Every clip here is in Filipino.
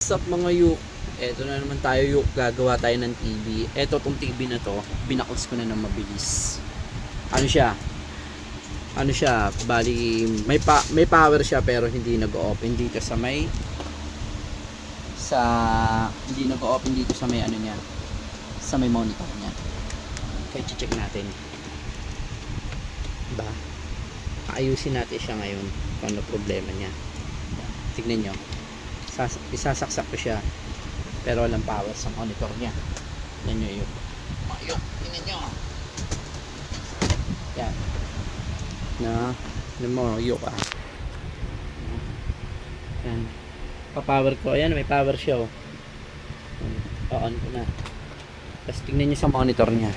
What's up mga yuk? Eto na naman tayo yuk, gagawa tayo ng TV. Eto tong TV na to, binaklas ko na ng mabilis. Ano siya? Bali may power siya pero hindi nag-open dito sa hindi nag-open dito sa may ano niya. Sa may monitor niya. Kaya check natin. Diba? Ayusin natin siya ngayon kung ano problema niya. Tignan nyo. Isasaksak ko siya pero walang power sa monitor niya. Tignan nyo yun. Tignan nyo. Yan. Ano mo, yuk ah. Yan. Pa-power ko. Ayan, may power siya oh. On ko na. Tapos tignan nyo sa monitor niya.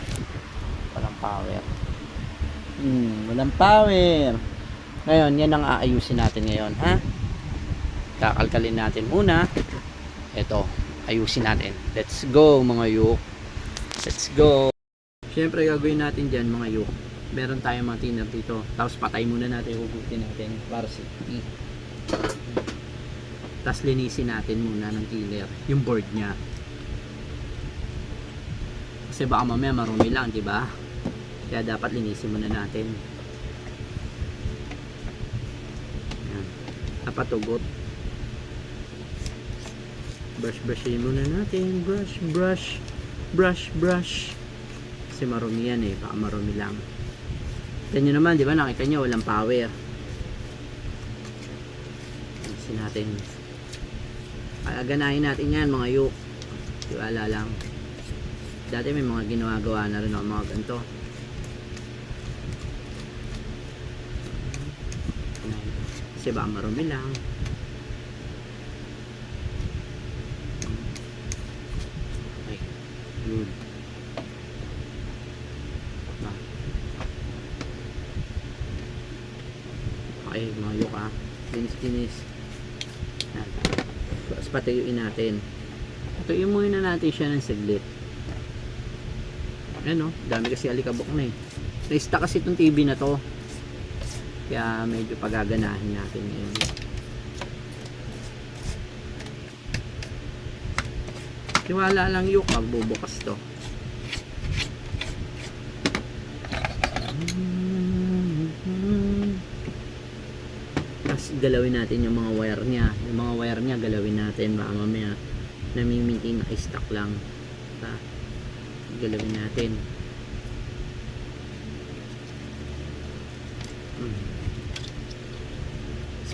Walang power. Walang power. Ngayon, yan ang aayusin natin ngayon, ha? Kakalkalin natin muna. Ito, ayusin natin. Let's go mga yuk. Let's go. Siyempre gagawin natin dyan mga yuk. Meron tayong mga thinner dito. Tapos patay muna natin, hugutin natin para safety. Tapos linisin natin muna ng thinner yung board nya. Kasi baka mamaya marumi lang, di ba? Kaya dapat linisin muna natin. Ayan. Dapat tugot. Brushin muna natin. Brush. Kasi marumi yan eh. Baka marumi lang. Tignan nyo naman, di ba? Nakita nyo, walang power. Linisin natin. Ganahin natin yan, mga yuk. Tiwala lang. Dati may mga ginagawa na rin ako, mga ganito. Kasi baka marumi lang. Okay, good. Okay, mga yuk ah. Linis. Tapos patuyuin natin. Patuyuin muna natin siya ng saglit. Ayan o, dami kasi alikabok na eh. Na-stuck kasi itong TV na to. Kaya medyo pagaganahin natin ngayon. Tiwala lang yuk, magbubukas to. Tapos galawin natin yung mga wire nya. Yung mga wire nya galawin natin. Baka mamaya namiminti naka-stuck lang. Galawin natin.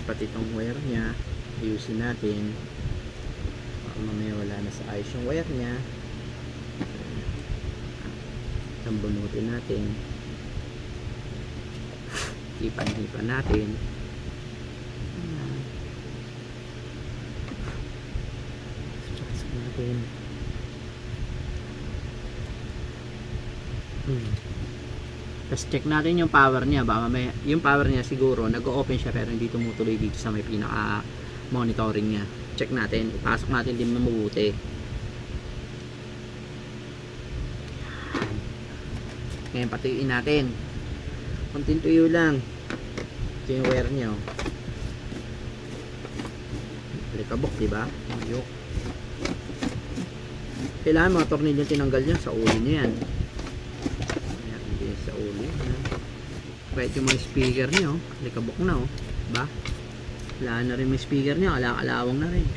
Pati itong wire nya ayusin natin baka mamaya wala na sa ayos yung wire nya. Tambunutin natin, hipan natin. Saksak natin. Tapos check natin yung power niya. Baka may, yung power niya siguro nag-open siya pero hindi tumutuloy dito sa may pinaka monitoring niya. Check natin, ipasok natin din mabuti. Ngayon patuyuin natin. Konting tuyo lang. Ito yung wire niya oh. Alikabok, diba? Ayok. Kailangan mga tornilyo tinanggal niya sa ulo niya yan. Sa ulo kahit yung mga speaker niyo likabok na oh, diba? Wala na rin may speaker niya, alawang na rin.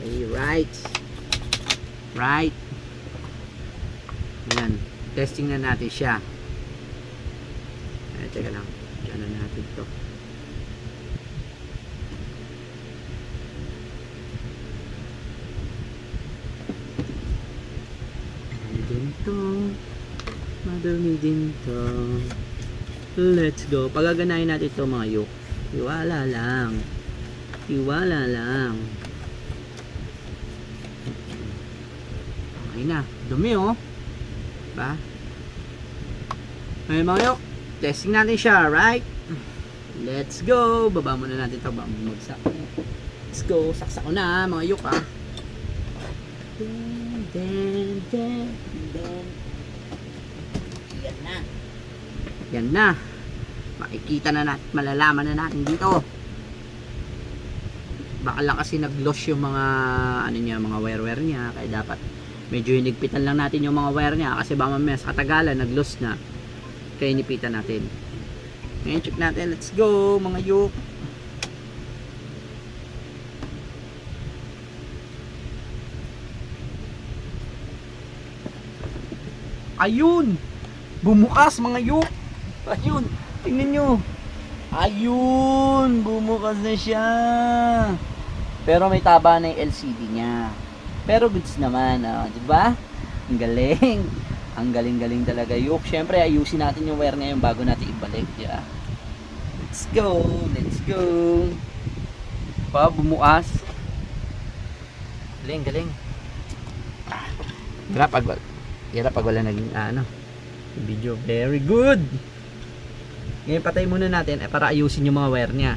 Okay, right yan, testing na natin siya. Teka lang, dyan na natin to. Madami din to. Let's go. Pagaganahin natin ito mga yuk. Tiwala lang. Okay na. Dumi oh. Diba? Okay mga yuk. Testing natin siya, right? Let's go. Baba muna natin ito. Bumagsak. Let's go. Saksak ko na mga yuk ah. Ayan na. Makikita na natin, malalaman na natin dito. Baka lang kasi nag-loss yung mga ano niya, mga wire niya, kaya dapat medyo hinigpitan lang natin yung mga wire niya kasi baka mamaya sa katagalan nag-loss na. Kaya inipitan natin. Ngayon check natin. Let's go mga yuk. Ayun! Bumukas mga yuk! Ayun! Tingnan nyo! Ayun! Bumukas na siya! Pero may taba na yung LCD niya. Pero goods naman, di ba? Ang galing! Ang galing-galing talaga yuk. Siyempre ayusin natin yung wire ngayon bago natin ibalik. Yeah. Let's go! Let's go! Pa, bumukas. Galing, galing. Hirap pag wala naging video. Very good! Ngayon patay muna natin para ayusin yung mga wire niya.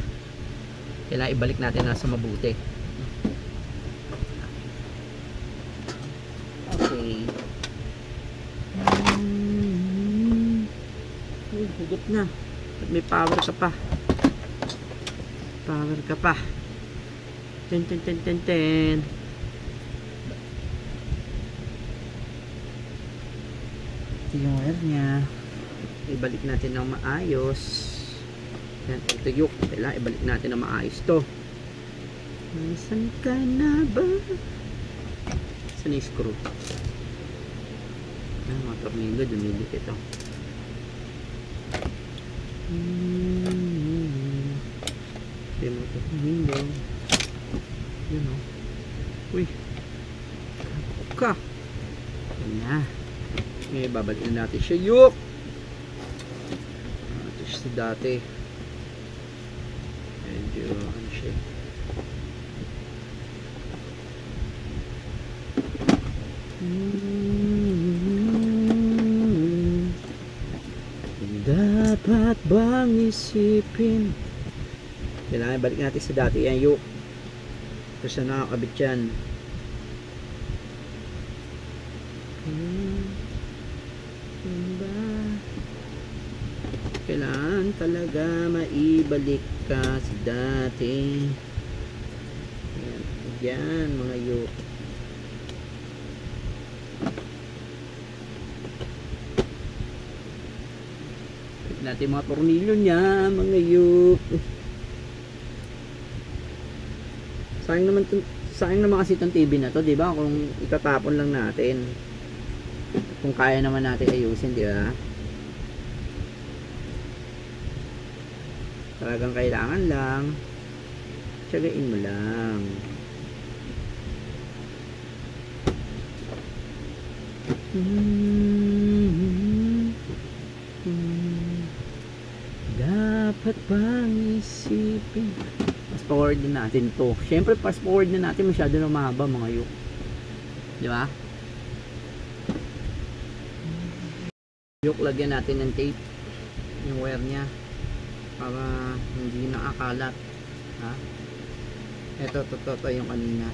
Kailangan ibalik natin na sa mabuti. Okay. Higit na. At may power ka pa. Power ka pa. Ten. Ito yung wire niya. Ibalik natin ng maayos. Yan, ito yung kailangan ibalik natin ng maayos to. Nasaan ka na ba? Saan yung screw? Mga tornilyo, dumilit ito. Ito yung mga tornilyo. Yun o. Uy. Ka. Yan na. Ngayon, babalik na natin siya. Yuk! Ito siya sa dati. Medyo, ano siya. Dapat bang isipin? Kailangan balik natin sa dati. Yan, yuk. Ito siya nakakabit yan. Kailangan talaga maibalik ka sa dati. Yan mga yuk. Tignan natin mga tornilyo niya mga yuk. Sayang naman kasi itong TV na to, di ba? Kung itatapon lang natin. Kung kaya naman natin ayusin, di ba? Talagang kailangan lang tiyagain mo lang. Dapat bang isipin? Fast forward din natin to. Siyempre fast forward na natin, masyado na mahaba mga yuk. Di ba? Yuk, lagyan natin ng tape yung wire nya para hindi nakakalat. Ha? Ito yung kanina.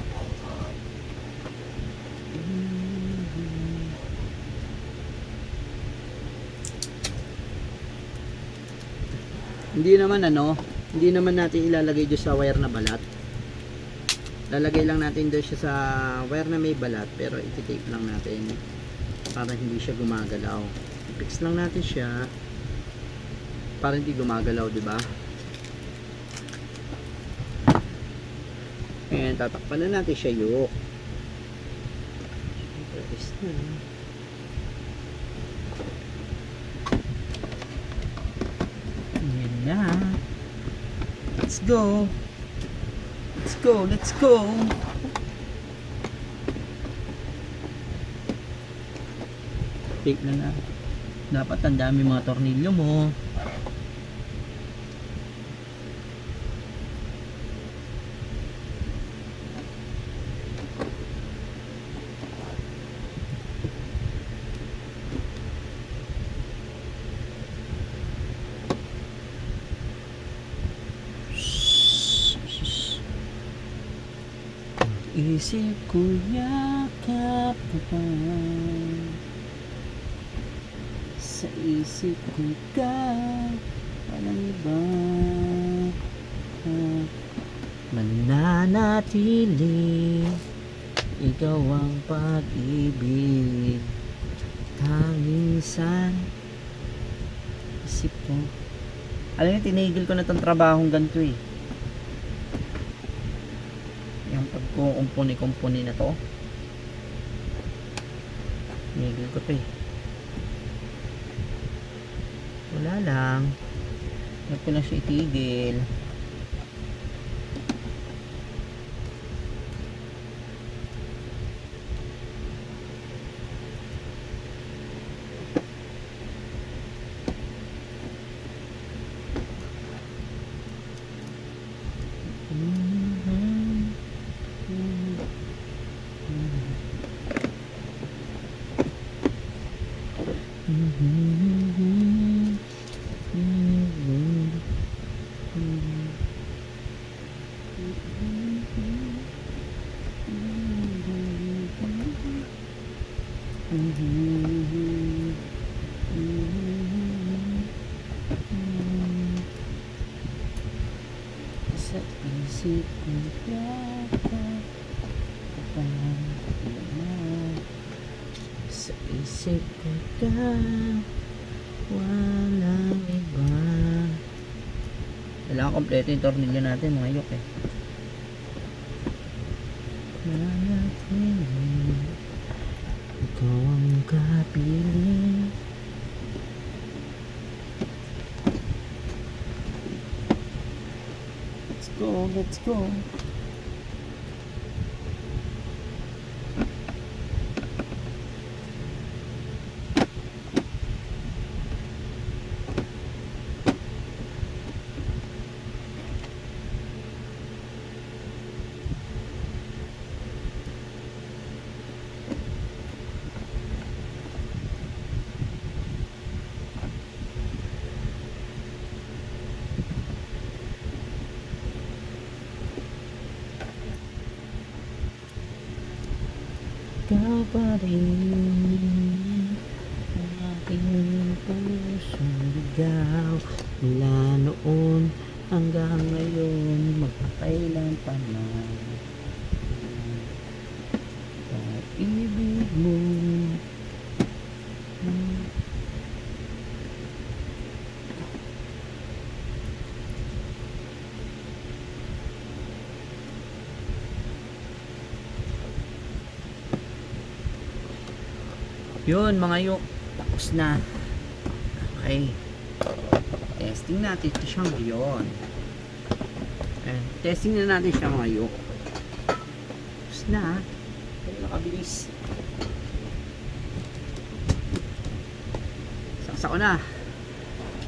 Hindi naman natin ilalagay doon sa wire na balat. Lalagay lang natin doon siya sa wire na may balat, pero i-tape lang natin para hindi siya gumagalaw. I-fix lang natin siya para hindi gumagalaw, di ba? Ayan, tatakpan na natin siya yuk. Press na. Ayan na. Let's go. Let's go, let's go. Take na. Dapat ang dami mga tornilyo mo. Isip ko yakap ka pa. Sa isip ko ka, walang iba. Mananatili, ikaw ang pag-ibig. Tanging sa isip ko. Alam niyo, tinigil ko na tong trabahong ganito eh. Yung pagkukumpuni-kumpuni na to. Tinigil ko to eh. Wala lang. Huwag ko na siya itigil. Sa isip ko sa isip ko ka, walang iba. Kailangan kompleto yung tornilyo natin mga yok eh. Ikaw ang kapiling. Let's go, let's go. Ikaw pa rin ang aking pusong ligaw. Mula noon hanggang ngayon, magpapailan pa na pag-ibig mo. Yun mga yok, tapos na. Okay, testing natin ito siya ngayon. Testing na natin siya mga yok. Tapos na. Pero nakabilis. Saksa ko na.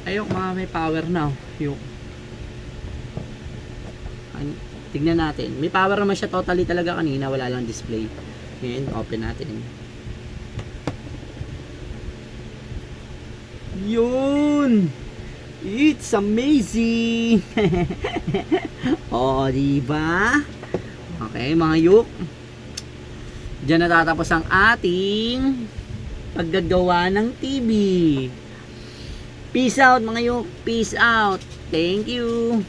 Ayok mga may power na. Yok. Tignan natin. May power naman siya totally talaga kanina. Wala lang display. Ngayon, open natin. Yun! It's amazing! O, diba? Okay, mga yuk. Diyan natatapos ang ating paggagawa ng TV. Peace out, mga yuk. Peace out. Thank you.